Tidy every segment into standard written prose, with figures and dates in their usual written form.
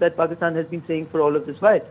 that Pakistan has been saying for all of this while.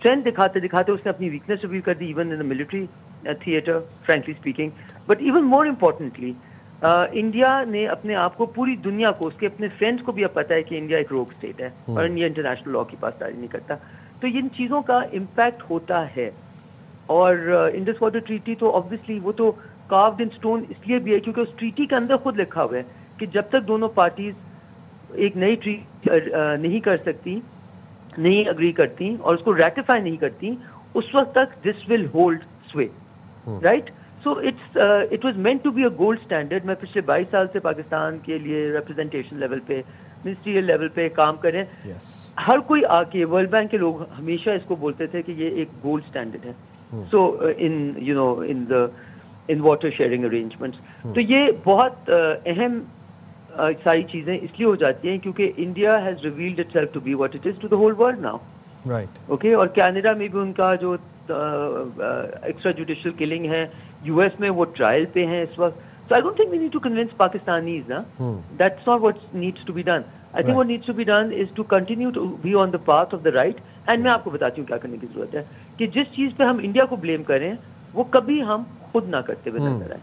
Strength دکھاتے دکھاتے اس نے اپنی ویکنیس ریویل کر دی even in military theatre frankly speaking. But even more importantly India نے اپنے آپ کو پوری دنیا کو اس کے اپنے فرینڈس کو بھی اب پتہ ہے کہ انڈیا ایک روگ اسٹیٹ ہے اور انڈیا انٹرنیشنل لا کی پاسداری نہیں کرتا. تو ان چیزوں کا امپیکٹ ہوتا ہے. اور انڈس واٹر ٹریٹی تو آبویسلی وہ تو کاروڈ ان اسٹون اس لیے بھی ہے کیونکہ اس ٹریٹی کے اندر خود لکھا ہوا ہے کہ جب تک دونوں پارٹیز ایک نئی ٹریٹی نہیں کر سکتی, نہیں اگری کرتی اور اس کو ریٹیفائی نہیں کرتی, اس وقت تک this will hold sway, right. So it was meant to be a gold standard. میں پچھلے 22 سال سے پاکستان کے لیے ریپرزنٹیشن لیول پہ, منسٹریل لیول پہ کام کریں. ہر کوئی آ کے, ورلڈ بینک کے لوگ ہمیشہ اس کو بولتے تھے کہ یہ ایک گولڈ اسٹینڈرڈ ہے. سو ان واٹر شیئرنگ ارینجمنٹس. تو یہ بہت اہم ساری چیزیں اس لیے ہو جاتی ہیں کیونکہ India has revealed itself to be what it is to the whole world now, right. Okay. اور کینیڈا میں بھی ان کا جو ایکسٹرا جوڈیشل کلنگ ہے, یو ایس میں وہ ٹرائل پہ ہیں اس وقت. So I don't think we need to convince Pakistanis. That's not what needs to be done. I think what needs to be done is to continue to be on the path of the right. And میں آپ کو بتاتی ہوں کیا کرنے کی ضرورت ہے کہ جس چیز پہ ہم انڈیا کو بلیم کریں وہ کبھی ہم خود نہ کرتے ہوئے نظر آئے.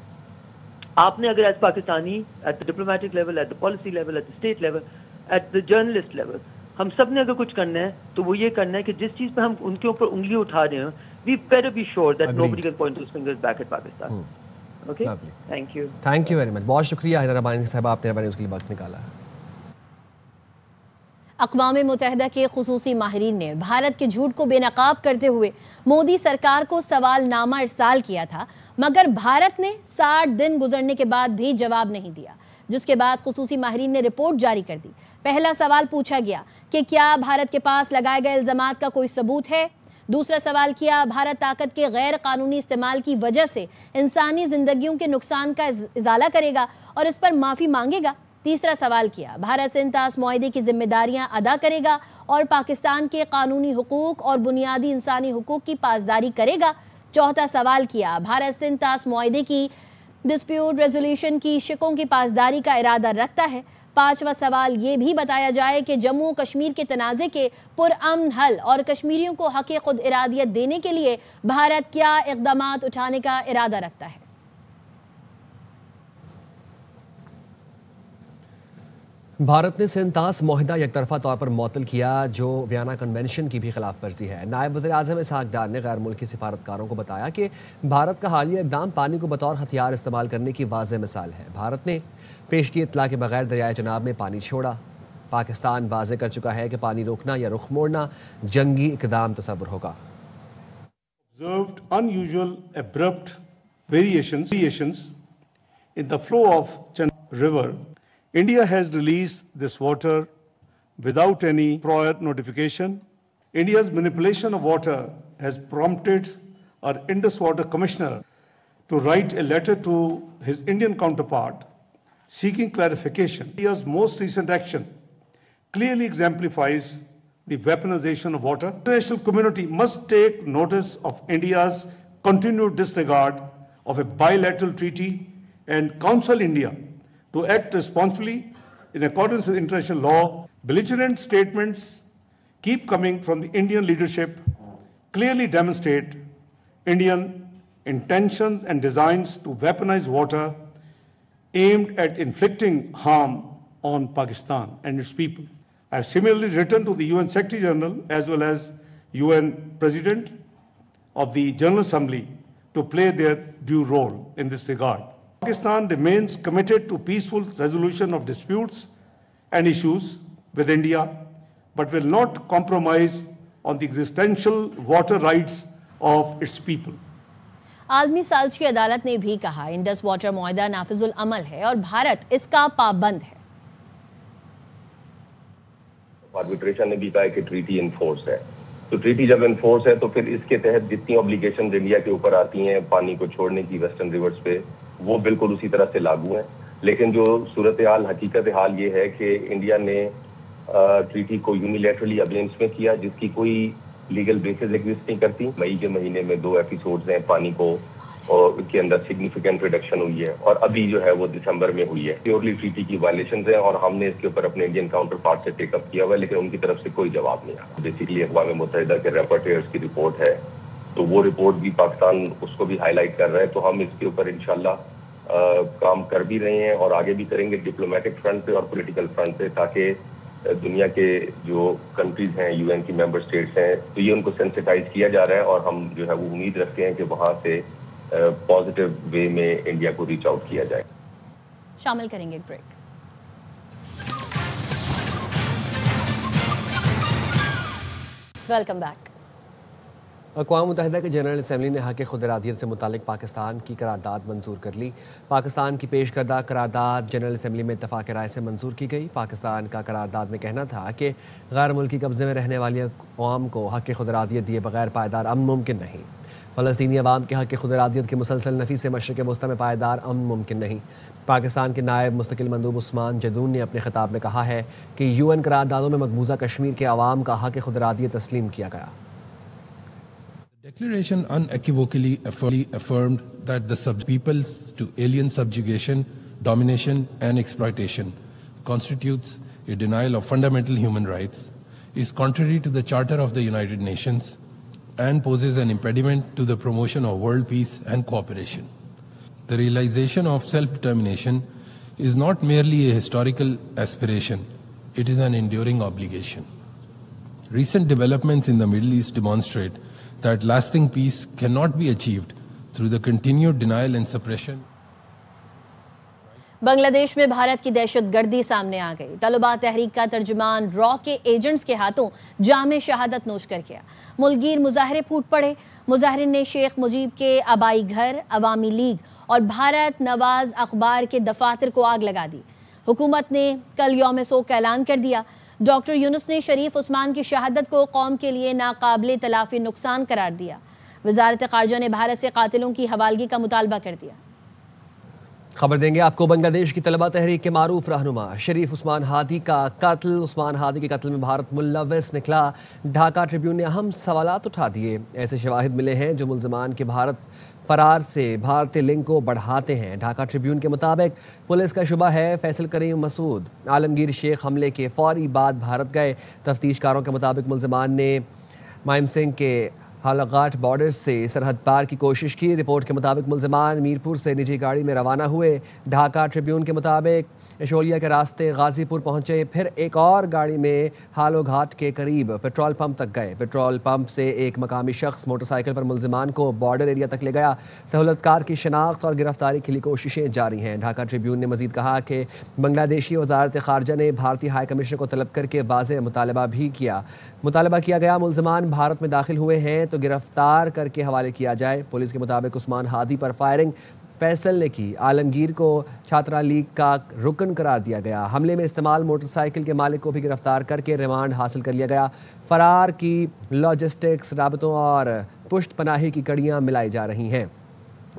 آپ نے اگر as Pakistani at the diplomatic level, at the policy level, at the state level, at the journalist level, ہم سب نے اگر کچھ کرنا ہے تو وہ یہ کرنا ہے کہ جس چیز پہ ہم ان کے اوپر انگلی اٹھا رہے ہیں, we better be sure that nobody can point his fingers back at Pakistan. Okay? Thank you. Thank you very much. بہت شکریہ حیدر ربانی صاحب, آپ نے اس کے لیے وقت نکالا. اقوام متحدہ کے خصوصی ماہرین نے بھارت کے جھوٹ کو بے نقاب کرتے ہوئے مودی سرکار کو سوال نامہ ارسال کیا تھا, مگر بھارت نے 60 دن گزرنے کے بعد بھی جواب نہیں دیا, جس کے بعد خصوصی ماہرین نے رپورٹ جاری کر دی. پہلا سوال پوچھا گیا کہ کیا بھارت کے پاس لگائے گئے الزامات کا کوئی ثبوت ہے. دوسرا سوال کیا بھارت طاقت کے غیر قانونی استعمال کی وجہ سے انسانی زندگیوں کے نقصان کا ازالہ کرے گا اور اس پر معافی مانگے گا. تیسرا سوال کیا بھارت سے انطاس معاہدے کی ذمہ داریاں ادا کرے گا اور پاکستان کے قانونی حقوق اور بنیادی انسانی حقوق کی پاسداری کرے گا. چوتھا سوال کیا بھارت سے انطاس معاہدے کی ڈسپیوٹ ریزولوشن کی شقوں کی پاسداری کا ارادہ رکھتا ہے. پانچواں سوال یہ بھی بتایا جائے کہ جموں و کشمیر کے تنازع کے پرامن حل اور کشمیریوں کو حق خود ارادیت دینے کے لیے بھارت کیا اقدامات اٹھانے کا ارادہ رکھتا ہے. بھارت نے سنتاس معاہدہ یک طرفہ طور پر معطل کیا جو ویانا کنونشن کی بھی خلاف ورزی ہے. نائب وزیر اعظم اسحاق ڈار نے غیر ملکی سفارتکاروں کو بتایا کہ بھارت کا حالیہ اقدام پانی کو بطور ہتھیار استعمال کرنے کی واضح مثال ہے. بھارت نے پیشگی اطلاع کے بغیر دریائے چناب میں پانی چھوڑا. پاکستان واضح کر چکا ہے کہ پانی روکنا یا رخ موڑنا جنگی اقدام تصور ہوگا. Observed unusual abrupt variations in the flow of Chenab River. India has released this water without any prior notification. India's manipulation of water has prompted our Indus Water Commissioner to write a letter to his Indian counterpart seeking clarification. India's most recent action clearly exemplifies the weaponization of water. The international community must take notice of India's continued disregard of a bilateral treaty and counsel India to act responsibly in accordance with international law. Belligerent statements keep coming from the Indian leadership clearly demonstrate Indian intentions and designs to weaponize water aimed at inflicting harm on Pakistan and its people. I have similarly written to the UN Secretary General as well as UN President of the General Assembly to play their due role in this regard. Pakistan remains committed to peaceful resolution of disputes and issues with India, but will not compromise on the existential water rights of its people. عالمی سالچ کی عدالت نے بھی کہا Indus water معاہدہ نافذ العمل ہے اور بھارت اس کا پابند ہے. آربیٹریشن نے بھی کہا ہے کہ ٹریٹی انفورس ہے, تو ٹریٹی جب انفورس ہے تو پھر اس کے تحت جتنی اوبلیگیشنز انڈیا کے اوپر آتی ہیں پانی کو چھوڑنے کی ویسٹرن ریورز پہ, وہ بالکل اسی طرح سے لاگو ہیں. لیکن جو صورتحال حقیقت حال یہ ہے کہ انڈیا نے ٹریٹی کو یونیلیٹرلی ابینس میں کیا جس کی کوئی لیگل بیسس ایگزسٹ نہیں کرتی. مئی کے مہینے میں 2 ایپیسوڈز ہیں پانی کو اور کے اندر سگنیفیکینٹ ریڈکشن ہوئی ہے، اور ابھی جو ہے وہ دسمبر میں ہوئی ہے. پیورلی ٹریٹی کی وائلیشنز ہیں اور ہم نے اس کے اوپر اپنے انڈین کاؤنٹر پارٹ سے ٹیک اپ کیا ہوا ہے، لیکن ان کی طرف سے کوئی جواب نہیں آیا. بیسیکلی اقوام متحدہ کے ریپورٹرز کی رپورٹ ہے، تو وہ رپورٹ بھی پاکستان اس کو بھی ہائی لائٹ کر رہا ہے. تو ہم اس کے اوپر انشاءاللہ کام کر بھی رہے ہیں اور آگے بھی کریں گے ڈپلومیٹک فرنٹ پہ اور پولیٹیکل فرنٹ پہ، تاکہ دنیا کے جو کنٹریز ہیں، یو این کی ممبر اسٹیٹس ہیں، تو یہ ان کو سینسیٹائز کیا جا رہا ہے اور ہم جو ہے وہ امید رکھتے ہیں کہ وہاں سے پازیٹیو وے میں انڈیا کو ریچ آؤٹ کیا جائے. شامل کریں گے ایک بریک. Welcome back. اقوام متحدہ کے جنرل اسمبلی نے حق خود ارادیت سے متعلق پاکستان کی قرارداد منظور کر لی. پاکستان کی پیش کردہ قرارداد جنرل اسمبلی میں اتفاق رائے سے منظور کی گئی. پاکستان کا قرارداد میں کہنا تھا کہ غیر ملکی قبضے میں رہنے والی اقوام کو حق خود ارادیت دیے بغیر پائیدار امن ممکن نہیں. فلسطینی عوام کے حق خود ارادیت کے مسلسل نفی سے مشرق وسطی میں پائیدار امن ممکن نہیں. پاکستان کے نائب مستقل مندوب عثمان جدون نے اپنے خطاب میں کہا ہے کہ یو این قراردادوں میں مقبوضہ کشمیر کے عوام کا حق خود ارادیت تسلیم کیا گیا. The declaration unequivocally affirmed that the peoples to alien subjugation, domination and exploitation constitutes a denial of fundamental human rights, is contrary to the Charter of the United Nations and poses an impediment to the promotion of world peace and cooperation. The realization of self-determination is not merely a historical aspiration, it is an enduring obligation. Recent developments in the Middle East demonstrate that lasting peace cannot be achieved through the continued denial and suppression. بنگلہ دیش میں بھارت کی دہشت گردی سامنے آ گئی. طلباء تحریک کا ترجمان را کے ایجنٹس کے ہاتھوں جام شہادت نوش کر گیا. ملک گیر مظاہرے پھوٹ پڑے. مظاہرین نے شیخ مجیب کے آبائی گھر، عوامی لیگ اور بھارت نواز اخبار کے دفاتر کو آگ لگا دی. حکومت نے کل یوم سوگ کا اعلان کر دیا. ڈاکٹر یونس نے شریف عثمان کی شہادت کو قوم کے لیے ناقابل تلافی نقصان قرار دیا. وزارت خارجہ نے بھارت سے قاتلوں کی حوالگی کا مطالبہ کر دیا. خبر دیں گے آپ کو بنگلہ دیش کی طلبہ تحریک کے معروف رہنما شریف عثمان ہادی کا قتل. عثمان ہادی کے قتل میں بھارت ملوث نکلا. ڈھاکہ ٹریبیون نے اہم سوالات اٹھا دیے. ایسے شواہد ملے ہیں جو ملزمان کے بھارت فرار سے بھارتی لنک کو بڑھاتے ہیں. ڈھاکہ ٹریبیون کے مطابق پولیس کا شبہ ہے فیصل کریم مسعود عالمگیر شیخ حملے کے فوری بعد بھارت گئے. تفتیش کاروں کے مطابق ملزمان نے مائم سنگھ کے حلقات بارڈر سے سرحد پار کی کوشش کی. رپورٹ کے مطابق ملزمان میرپور سے نجی گاڑی میں روانہ ہوئے. ڈھاکہ ٹریبیون کے مطابق اشولیا کے راستے غازی پور پہنچے، پھر ایک اور گاڑی میں ہالو گھاٹ کے قریب پیٹرول پمپ تک گئے. پیٹرول پمپ سے ایک مقامی شخص موٹر سائیکل پر ملزمان کو بارڈر ایریا تک لے گیا. سہولت کار کی شناخت اور گرفتاری کے لیے کوششیں جاری ہیں. ڈھاکہ ٹریبیون نے مزید کہا کہ بنگلہ دیشی وزارت خارجہ نے بھارتی ہائی کمشنر کو طلب کر کے واضح مطالبہ کیا گیا ملزمان بھارت میں داخل ہوئے ہیں تو گرفتار کر کے حوالے کیا جائے. پولیس کے مطابق عثمان ہادی پر فائرنگ فیصل نے کی. عالمگیر کو چھاترا لیگ کا رکن قرار دیا گیا. حملے میں استعمال موٹر سائیکل کے مالک کو بھی گرفتار کر کے ریمانڈ حاصل کر لیا گیا. فرار کی لاجسٹکس، رابطوں اور پشت پناہی کی کڑیاں ملائی جا رہی ہیں.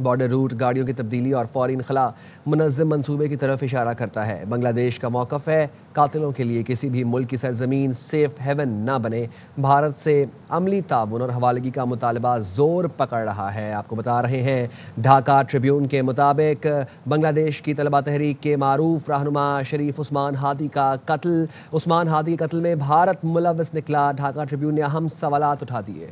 بارڈر روٹ، گاڑیوں کی تبدیلی اور فوری انخلاء منظم منصوبے کی طرف اشارہ کرتا ہے. بنگلہ دیش کا موقف ہے قاتلوں کے لیے کسی بھی ملک کی سرزمین سیف ہیون نہ بنے. بھارت سے عملی تعاون اور حوالگی کا مطالبہ زور پکڑ رہا ہے. آپ کو بتا رہے ہیں ڈھاکہ ٹریبیون کے مطابق بنگلہ دیش کی طلبہ تحریک کے معروف رہنما شریف عثمان ہادی کا قتل. عثمان ہادی کے قتل میں بھارت ملوث نکلا. ڈھاکہ ٹریبیون نے اہم سوالات اٹھا دیے.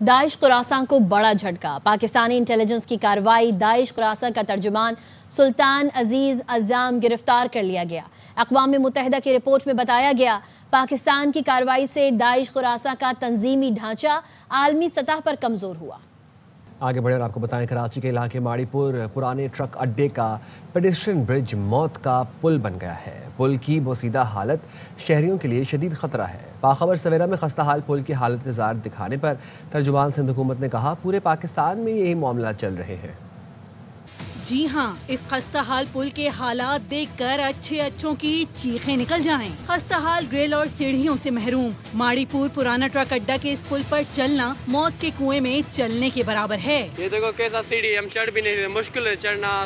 داعش خراساں کو بڑا جھٹکا. پاکستانی انٹیلیجنس کی کارروائی. داعش خراساں کا ترجمان سلطان عزیز عزام گرفتار کر لیا گیا. اقوام متحدہ کی رپورٹ میں بتایا گیا پاکستان کی کارروائی سے داعش خراساں کا تنظیمی ڈھانچہ عالمی سطح پر کمزور ہوا. آگے بڑھے اور آپ کو بتائیں کراچی کے علاقے ماڑی پور پرانے ٹرک اڈے کا پیڈسٹرین برج موت کا پل بن گیا ہے. پل کی بوسیدہ حالت شہریوں کے لیے شدید خطرہ ہے. باخبر سویرا میں خستہ حال پل کی حالت زار دکھانے پر ترجمان سندھ حکومت نے کہا پورے پاکستان میں یہی معاملات چل رہے ہیں. جی ہاں، اس خستہ حال پل کے حالات دیکھ کر اچھوں کی چیخیں نکل جائیں. خستہ حال گرل اور سیڑھیوں سے محروم ماڑی پور پرانا ٹرک اڈا کے اس پل پر چلنا موت کے کنویں میں چلنے کے برابر ہے. یہ دیکھو کیسا سیڑھی، ہم چڑھ بھی نہیں رہے، مشکل ہے چڑھنا.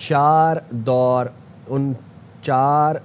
4